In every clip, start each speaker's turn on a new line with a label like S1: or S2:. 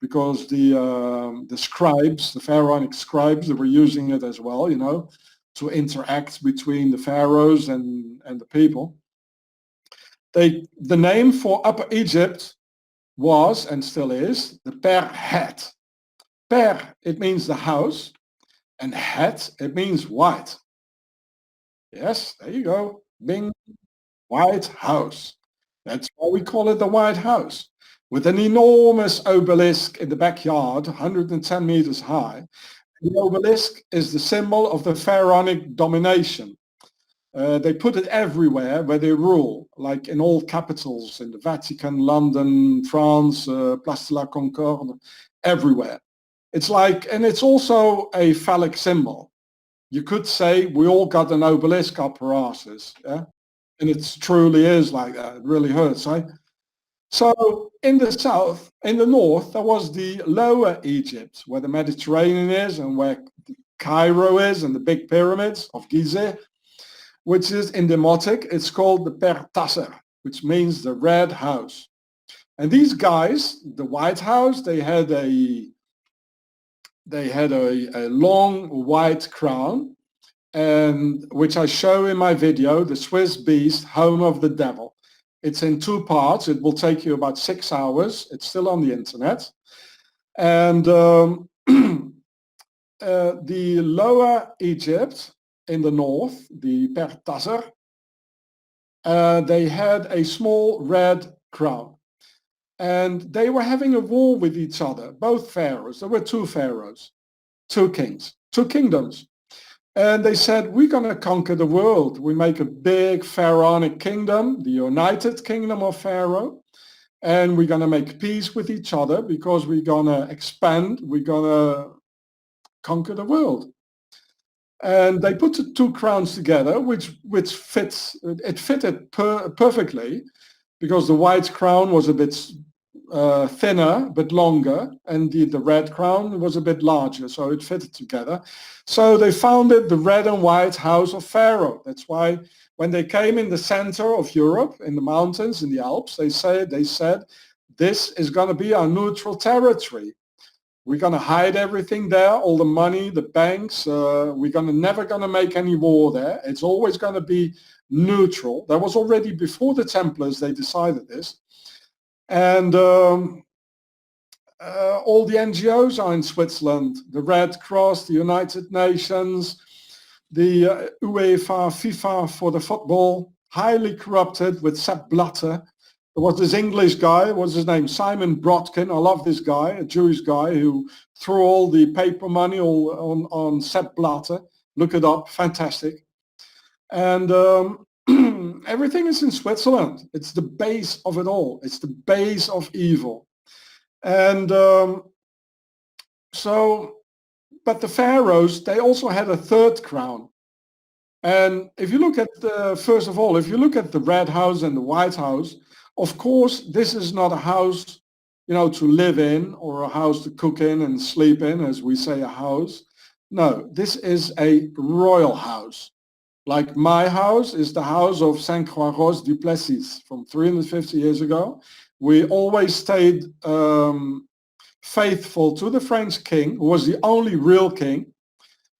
S1: because the scribes, the pharaonic scribes, they were using it as well, you know, to interact between the pharaohs and the people. The name for Upper Egypt was, and still is, the Per Het. Per, it means the house, and Het, it means white. Yes, there you go. Bing, White House. That's why we call it the White House. With an enormous obelisk in the backyard, 110 meters high. The obelisk is the symbol of the pharaonic domination. They put it everywhere where they rule, like in all capitals, in the Vatican, London, France, Place de la Concorde, everywhere. It's like, and it's also a phallic symbol. You could say we all got an obelisk up our asses, yeah? And it truly is like that. It really hurts, right? So in the south, in the north, there was the Lower Egypt, where the Mediterranean is and where Cairo is and the big pyramids of Gizeh, which is in Demotic, it's called the Per Tasser, which means the Red House. And these guys, the White House, they had a long white crown, and which I show in my video, The Swiss Beast, Home of the Devil. It's in 2 parts. It will take you about 6 hours. It's still on the internet. And the Lower Egypt in the north, the Per Tasser, they had a small red crown. And they were having a war with each other, both pharaohs. There were 2 pharaohs, 2 kings, 2 kingdoms. And they said, we're going to conquer the world. We make a big pharaonic kingdom, the United Kingdom of Pharaoh. And we're going to make peace with each other because we're going to expand. We're going to conquer the world. And they put the 2 crowns together, which fits, it fitted perfectly, because the white crown was a bit thinner, but longer, and the red crown was a bit larger, so it fitted together. So they founded the Red and White House of Pharaoh. That's why when they came in the center of Europe, in the mountains, in the Alps, they said, this is going to be our neutral territory. We're going to hide everything there, all the money, the banks. We're never going to make any war there. It's always going to be neutral. That was already before the Templars, they decided this. And all the NGOs are in Switzerland, the Red Cross, the United Nations, the UEFA, FIFA for the football, highly corrupted with Sepp Blatter. There was this English guy, what's his name, Simon Brodkin. I love this guy, a Jewish guy who threw all the paper money on Sepp Blatter. Look it up, fantastic. And everything is in Switzerland. It's the base of it all. It's the base of evil. And but the pharaohs, they also had a 3rd crown. And if you look at first of all, if you look at the Red House and the White House, of course, this is not a house, you know, to live in, or a house to cook in and sleep in, as we say, a house. No, this is a royal house. Like my house is the house of Saint Croix du Plessis from 350 years ago. We always stayed faithful to the French king, who was the only real king.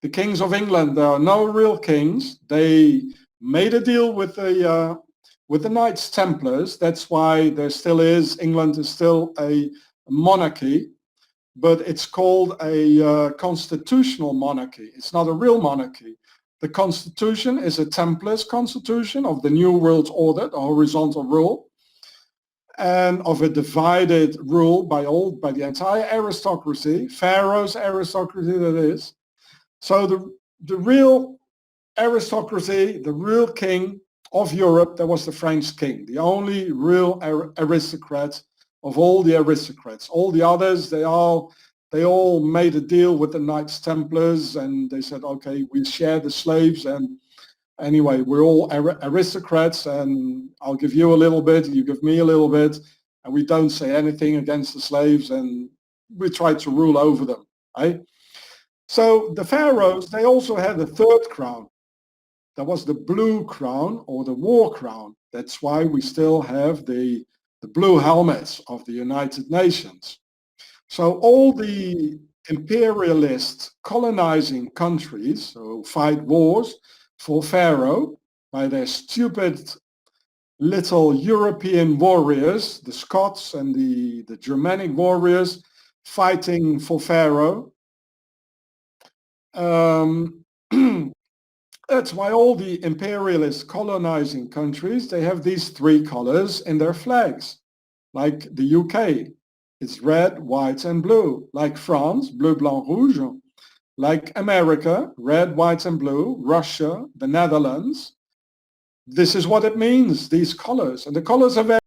S1: The kings of England, there are no real kings. They made a deal with the Knights Templars. That's why there still is, England is still a monarchy, but it's called a constitutional monarchy. It's not a real monarchy. The constitution is a Templars constitution of the New World Order, the horizontal rule, and of a divided rule by the entire aristocracy, pharaoh's aristocracy that is. So the real aristocracy, the real king of Europe, that was the French king, the only real aristocrat of all the aristocrats. All the others, they all made a deal with the Knights Templars, and they said, okay, we share the slaves, and anyway, we're all aristocrats, and I'll give you a little bit, you give me a little bit, and we don't say anything against the slaves, and we try to rule over them, right? So the pharaohs, they also had a 3rd crown. That was the blue crown, or the war crown. That's why we still have the blue helmets of the United Nations. So all the imperialist colonizing countries so fight wars for Pharaoh by their stupid little European warriors, the Scots and the Germanic warriors fighting for Pharaoh. That's why all the imperialist colonizing countries, they have these three colors in their flags. Like the UK, it's red, white and blue. Like France, bleu, blanc, rouge. Like America, red, white and blue. Russia, the Netherlands. This is what it means, these colors. And the colors are very